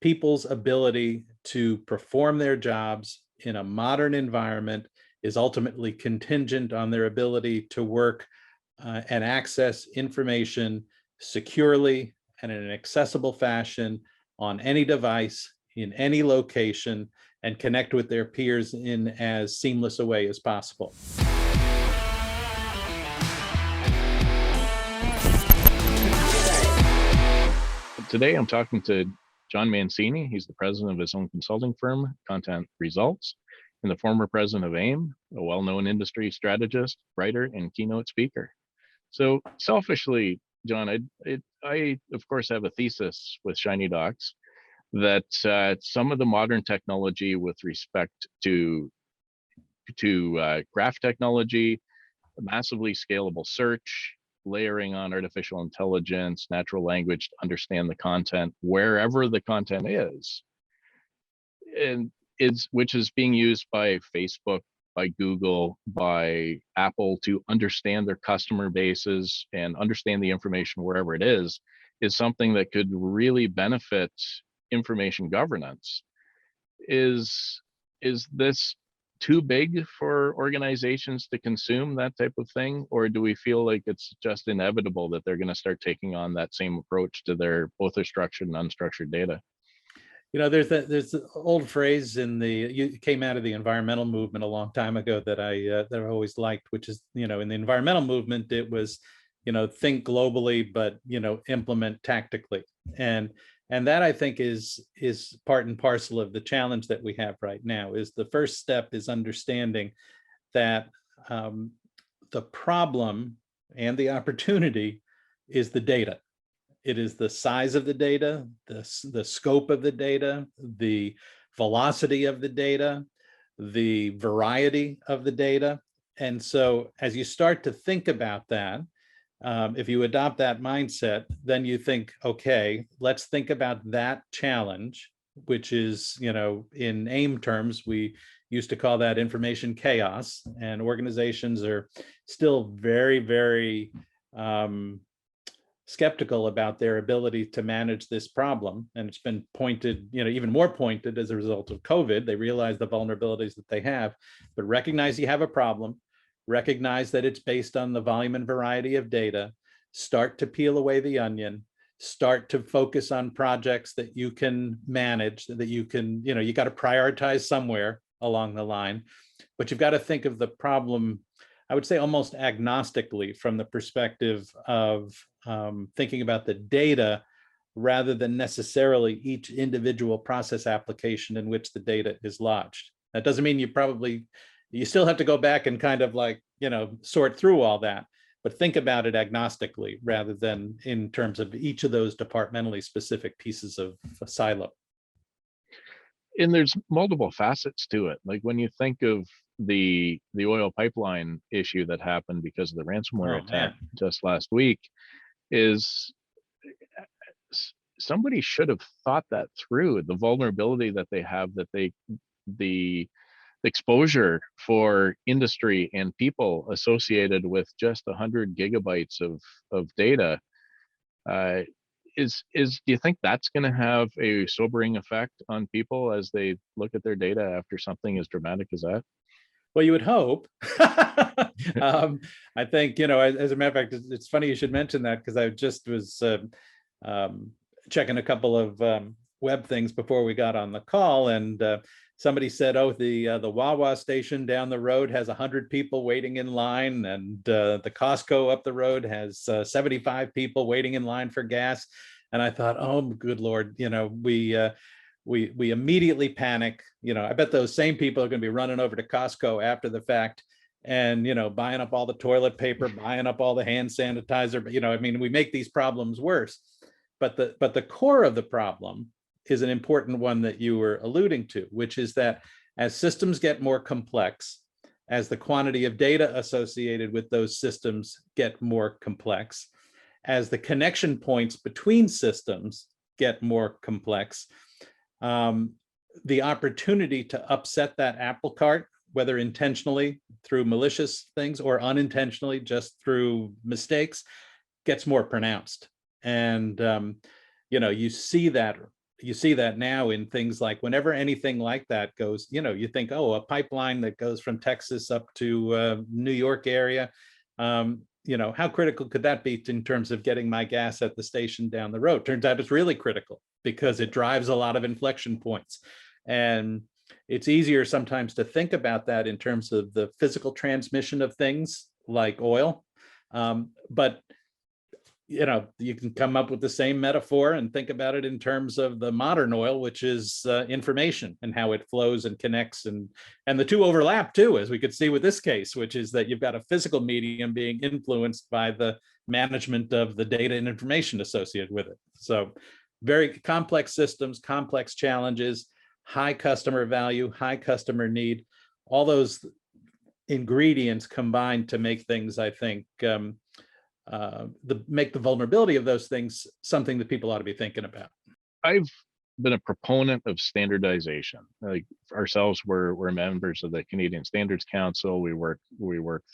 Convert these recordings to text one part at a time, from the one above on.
people's ability to perform their jobs in a modern environment is ultimately contingent on their ability to work and access information securely and in an accessible fashion on any device, in any location, and connect with their peers in as seamless a way as possible. Today, I'm talking to John Mancini. He's the president of his own consulting firm, Content Results, and the former president of AIIM, a well-known industry strategist, writer, and keynote speaker. So selfishly, John, I of course have a thesis with Shiny Docs that some of the modern technology with respect to graph technology, massively scalable search, layering on artificial intelligence, natural language to understand the content wherever the content is, and which is being used by Facebook, by Google, by Apple to understand their customer bases and understand the information wherever it is something that could really benefit information governance. Is this too big for organizations to consume that type of thing, or do we feel like it's just inevitable that they're going to start taking on that same approach to both their structured and unstructured data? You know, there's an old phrase you came out of the environmental movement a long time ago that I always liked, which is, in the environmental movement, it was, think globally, but, implement tactically. And that, I think, is part and parcel of the challenge that we have right now. Is the first step is understanding that the problem and the opportunity is the data. It is the size of the data, the scope of the data, the velocity of the data, the variety of the data. And so as you start to think about that, if you adopt that mindset, then you think, okay, let's think about that challenge, which is, in AIM terms, we used to call that information chaos, and organizations are still very, very skeptical about their ability to manage this problem. And it's been pointed, even more pointed as a result of COVID. They realize the vulnerabilities that they have, but recognize you have a problem, recognize that it's based on the volume and variety of data, start to peel away the onion, start to focus on projects that you can manage, that you can, you got to prioritize somewhere along the line, but you've got to think of the problem, I would say, almost agnostically from the perspective of thinking about the data rather than necessarily each individual process application in which the data is lodged. That doesn't mean you still have to go back and kind of sort through all that, but think about it agnostically rather than in terms of each of those departmentally specific pieces of a silo. And there's multiple facets to it. Like when you think of the oil pipeline issue that happened because of the ransomware attack just last week, is somebody should have thought that through, the vulnerability that they have, that the exposure for industry and people associated with just 100 gigabytes of data. Do you think that's going to have a sobering effect on people as they look at their data after something as dramatic as that? Well, you would hope. I think, as a matter of fact, it's funny you should mention that, because I just was checking a couple of web things before we got on the call, and somebody said, oh, the Wawa station down the road has 100 people waiting in line, and the Costco up the road has 75 people waiting in line for gas. And I thought, oh, good Lord, we immediately panic. I bet those same people are going to be running over to Costco after the fact and, buying up all the toilet paper, buying up all the hand sanitizer. But, we make these problems worse. But the core of the problem is an important one that you were alluding to, which is that as systems get more complex, as the quantity of data associated with those systems get more complex, as the connection points between systems get more complex, the opportunity to upset that apple cart, whether intentionally through malicious things or unintentionally just through mistakes, gets more pronounced. And you see that you see that now in things like whenever anything like that goes, you think, oh, a pipeline that goes from Texas up to New York area, how critical could that be in terms of getting my gas at the station down the road? Turns out it's really critical because it drives a lot of inflection points. And it's easier sometimes to think about that in terms of the physical transmission of things like oil. But you can come up with the same metaphor and think about it in terms of the modern oil, which is information and how it flows and connects, and the two overlap too, as we could see with this case, which is that you've got a physical medium being influenced by the management of the data and information associated with it. So very complex systems, complex challenges, high customer value, high customer need, all those ingredients combined to make things, I think, make the vulnerability of those things something that people ought to be thinking about. I've been a proponent of standardization. Like ourselves, we're members of the Canadian Standards Council. We work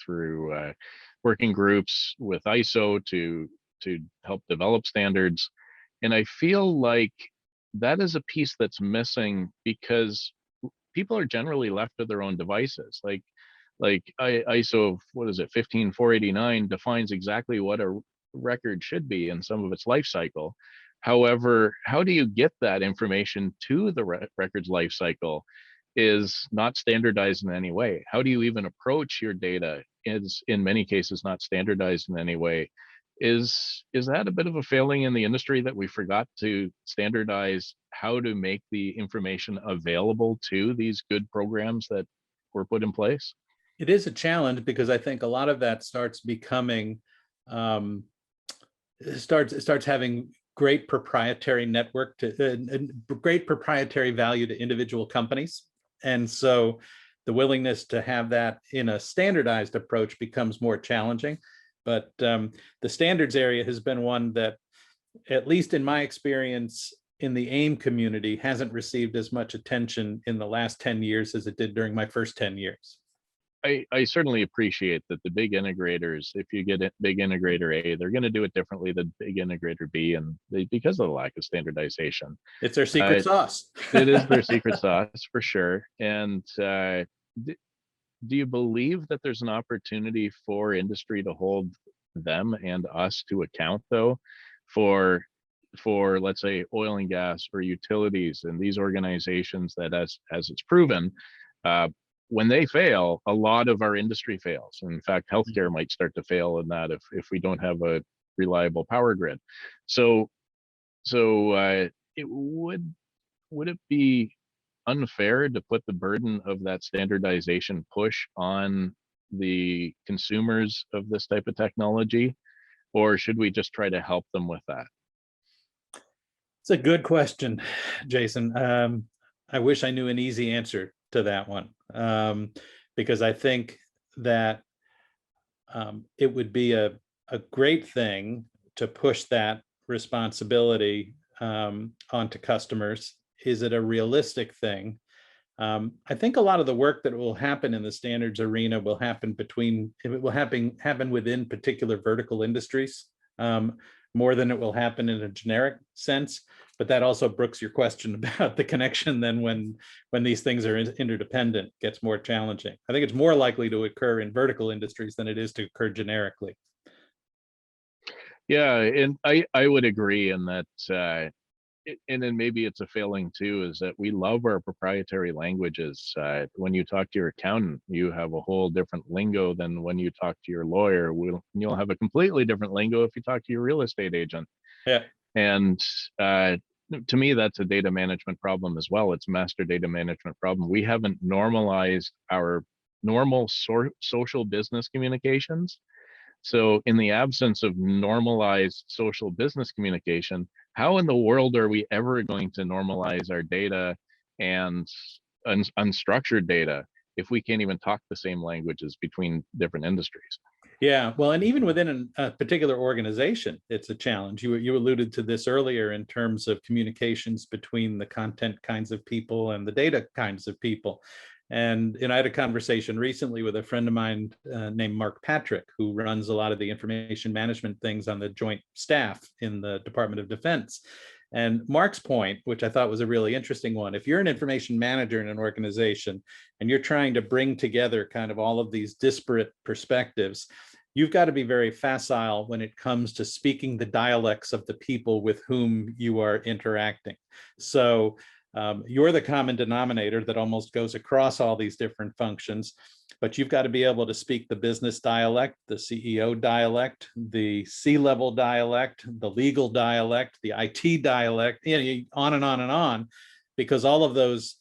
through working groups with ISO to help develop standards, and I feel like that is a piece that's missing because people are generally left to their own devices. Like ISO, what is it, 15489 defines exactly what a record should be in some of its life cycle. However, how do you get that information to the record's life cycle is not standardized in any way. How do you even approach your data is in many cases not standardized in any way. Is that a bit of a failing in the industry, that we forgot to standardize how to make the information available to these good programs that were put in place? It is a challenge because I think a lot of that starts becoming, starts having great proprietary network to great proprietary value to individual companies. And so the willingness to have that in a standardized approach becomes more challenging. But the standards area has been one that, at least in my experience in the AIM community, hasn't received as much attention in the last 10 years as it did during my first 10 years. I certainly appreciate that the big integrators, if you get a big integrator A, they're going to do it differently than big integrator B, and because of the lack of standardization. It's their secret sauce. It is their secret sauce for sure. And do you believe that there's an opportunity for industry to hold them and us to account, though, for let's say oil and gas or utilities and these organizations that, as it's proven, when they fail, a lot of our industry fails. In fact, healthcare might start to fail in that if we don't have a reliable power grid. So it would it be unfair to put the burden of that standardization push on the consumers of this type of technology, or should we just try to help them with that? It's a good question, Jason. I wish I knew an easy answer to that one, because I think that it would be a great thing to push that responsibility onto customers. Is it a realistic thing? I think a lot of the work that will happen in the standards arena will happen within particular vertical industries, more than it will happen in a generic sense. But that also brooks your question about the connection then when these things are interdependent gets more challenging. I think it's more likely to occur in vertical industries than it is to occur generically. Yeah, and I would agree in that, and then maybe it's a failing too, is that we love our proprietary languages. When you talk to your accountant, you have a whole different lingo than when you talk to your lawyer. You'll have a completely different lingo if you talk to your real estate agent. Yeah. And to me, that's a data management problem as well. It's a master data management problem. We haven't normalized our normal social business communications. So in the absence of normalized social business communication, how in the world are we ever going to normalize our data and unstructured data if we can't even talk the same languages between different industries? Yeah, well, and even within a particular organization, it's a challenge. You alluded to this earlier in terms of communications between the content kinds of people and the data kinds of people. And I had a conversation recently with a friend of mine named Mark Patrick, who runs a lot of the information management things on the joint staff in the Department of Defense. And Mark's point, which I thought was a really interesting one, if you're an information manager in an organization and you're trying to bring together kind of all of these disparate perspectives, you've got to be very facile when it comes to speaking the dialects of the people with whom you are interacting. So you're the common denominator that almost goes across all these different functions, but you've got to be able to speak the business dialect, the CEO dialect, the C-level dialect, the legal dialect, the IT dialect, on and on and on, because all of those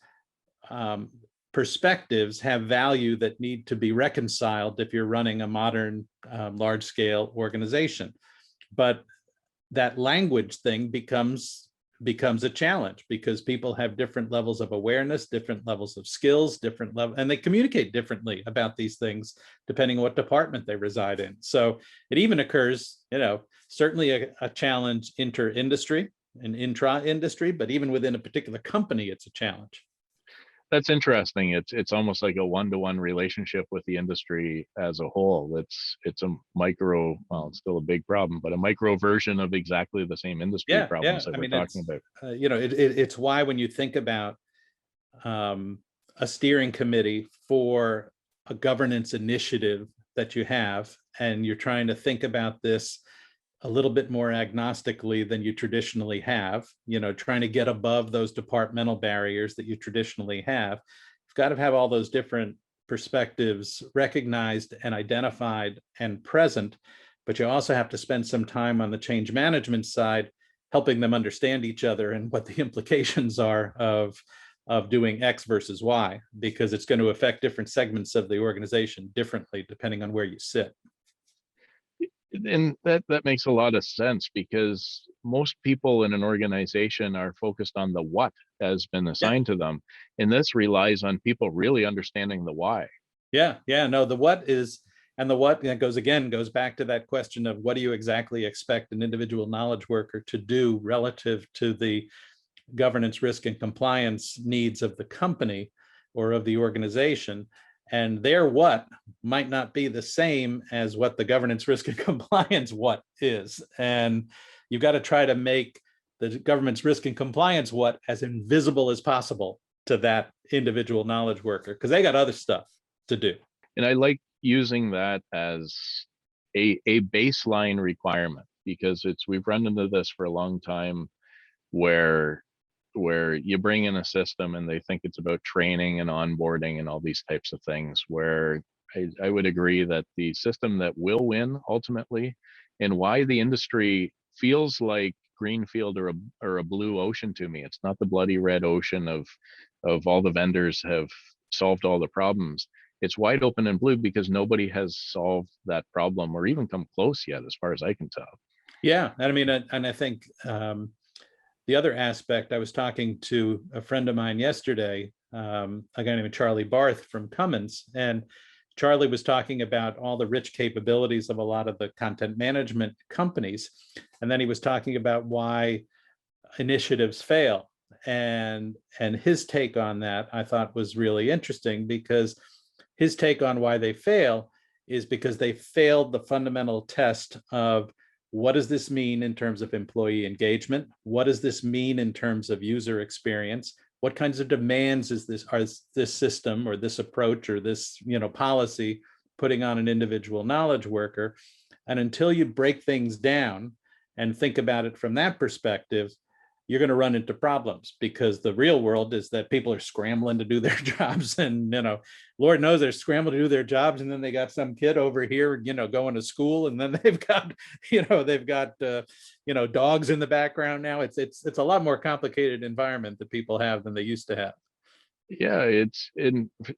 perspectives have value that need to be reconciled if you're running a modern large-scale organization. But that language thing becomes a challenge because people have different levels of awareness, different levels of skills, and they communicate differently about these things depending on what department they reside in. So it even occurs, certainly a challenge inter-industry and intra-industry, but even within a particular company, it's a challenge. That's interesting. It's almost like a one-to-one relationship with the industry as a whole. It's a micro, well, it's still a big problem, but a micro version of exactly the same industry problems that we're talking about. It's why when you think about a steering committee for a governance initiative that you have, and you're trying to think about this a little bit more agnostically than you traditionally have, trying to get above those departmental barriers that you traditionally have. You've got to have all those different perspectives recognized and identified and present, but you also have to spend some time on the change management side, helping them understand each other and what the implications are of doing X versus Y, because it's going to affect different segments of the organization differently depending on where you sit. And that makes a lot of sense, because most people in an organization are focused on the what has been assigned to them. And this relies on people really understanding the why. No, the what is, and the what goes back to that question of what do you exactly expect an individual knowledge worker to do relative to the governance, risk, and compliance needs of the company or of the organization. And their what might not be the same as what the governance, risk, and compliance what is. And you've got to try to make the governance, risk, and compliance what as invisible as possible to that individual knowledge worker, because they got other stuff to do. And I like using that as a baseline requirement, because we've run into this for a long time where you bring in a system and they think it's about training and onboarding and all these types of things, where I would agree that the system that will win ultimately, and why the industry feels like greenfield or a blue ocean to me, it's not the bloody red ocean of all the vendors have solved all the problems. It's wide open and blue because nobody has solved that problem or even come close yet, as far as I can tell. Yeah, and I mean, and I think the other aspect, I was talking to a friend of mine yesterday, a guy named Charlie Barth from Cummins, and Charlie was talking about all the rich capabilities of a lot of the content management companies. And then he was talking about why initiatives fail. And his take on that I thought was really interesting, because his take on why they fail is because they failed the fundamental test of what does this mean in terms of employee engagement? What does this mean in terms of user experience? What kinds of demands is this system or this approach or this policy putting on an individual knowledge worker? And until you break things down and think about it from that perspective, you're going to run into problems, because the real world is that people are scrambling to do their jobs, and Lord knows they're scrambling to do their jobs, and then they got some kid over here going to school, and then they've got dogs in the background now. It's a lot more complicated environment that people have than they used to have. Yeah, it's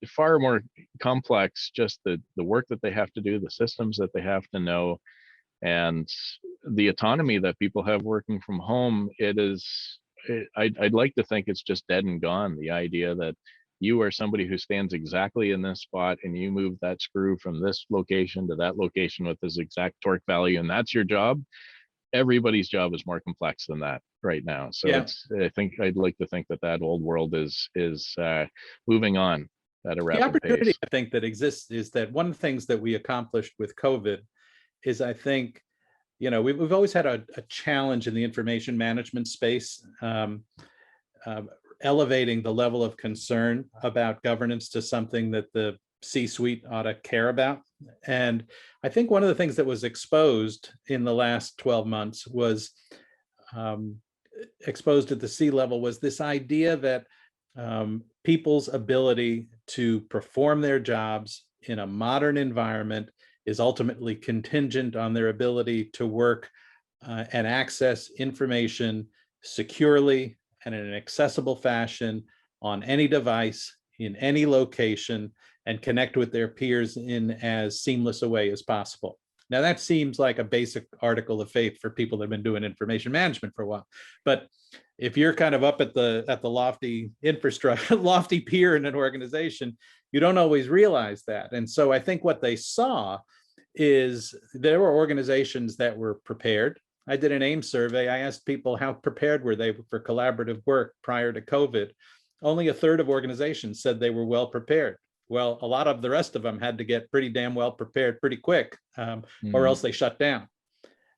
far more complex, just the work that they have to do, the systems that they have to know, and the autonomy that people have working from home. I'd like to think it's just dead and gone. The idea that you are somebody who stands exactly in this spot and you move that screw from this location to that location with this exact torque value, and that's your job. Everybody's job is more complex than that right now. So I think I'd like to think that old world is moving on at a rapid pace. The opportunity, I think, that exists is that one of the things that we accomplished with COVID is, I think, we've always had a challenge in the information management space, elevating the level of concern about governance to something that the C-suite ought to care about. And I think one of the things that was exposed in the last 12 months was exposed at the C-level was this idea that people's ability to perform their jobs in a modern environment is ultimately contingent on their ability to work and access information securely and in an accessible fashion on any device, in any location, and connect with their peers in as seamless a way as possible. Now, that seems like a basic article of faith for people that have been doing information management for a while. But if you're kind of up at the lofty infrastructure, lofty pier in an organization, you don't always realize that. And so I think what they saw is there were organizations that were prepared. I did an AIIM survey. I asked people how prepared were they for collaborative work prior to COVID. Only a third of organizations said they were well prepared. Well, a lot of the rest of them had to get pretty damn well prepared pretty quick, or else they shut down.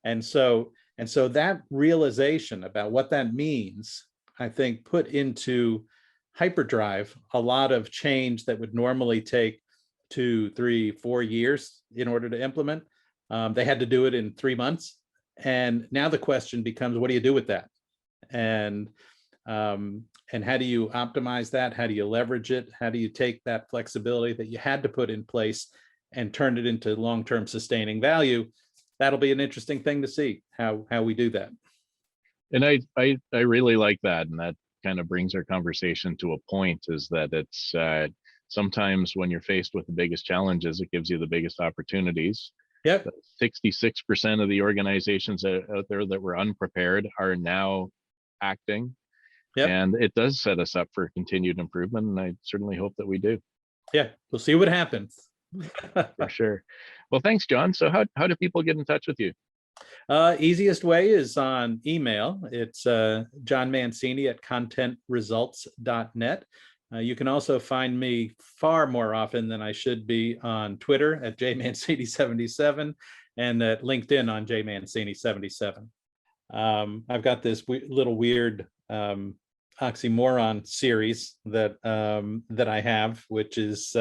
And so that realization about what that means, I think, put into hyperdrive a lot of change that would normally take 2, 3, 4 years in order to implement. They had to do it in 3 months. And now the question becomes, what do you do with that? And how do you optimize that? How do you leverage it? How do you take that flexibility that you had to put in place and turn it into long-term sustaining value? That'll be an interesting thing to see how we do that. And I really like that. And that kind of brings our conversation to a point, is that it's sometimes when you're faced with the biggest challenges, it gives you the biggest opportunities. Yep. 66% of the organizations out there that were unprepared are now acting. Yep. And it does set us up for continued improvement. And I certainly hope that we do. Yeah, we'll see what happens. For sure. Well, thanks, John. So how do people get in touch with you? Easiest way is on email. It's John Mancini at contentresults.net. You can also find me far more often than I should be on Twitter at jmancini77 and at LinkedIn on jmancini77. I've got this little weird OxyMoron series that I have, which is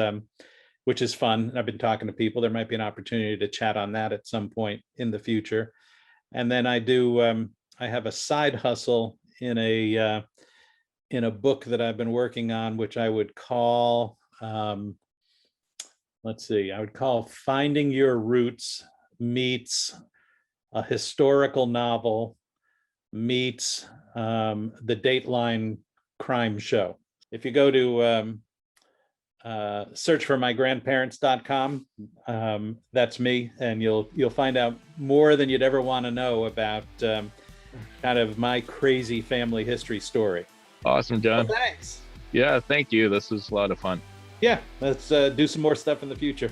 fun. I've been talking to people. There might be an opportunity to chat on that at some point in the future. And then I have a side hustle in a book that I've been working on, which I would call, Finding Your Roots meets a historical novel meets the Dateline crime show. If you go to search for mygrandparents.com, that's me, and you'll find out more than you'd ever want to know about kind of my crazy family history story. Awesome, John. Well, thanks. Yeah, thank you. This was a lot of fun. Yeah, let's do some more stuff in the future.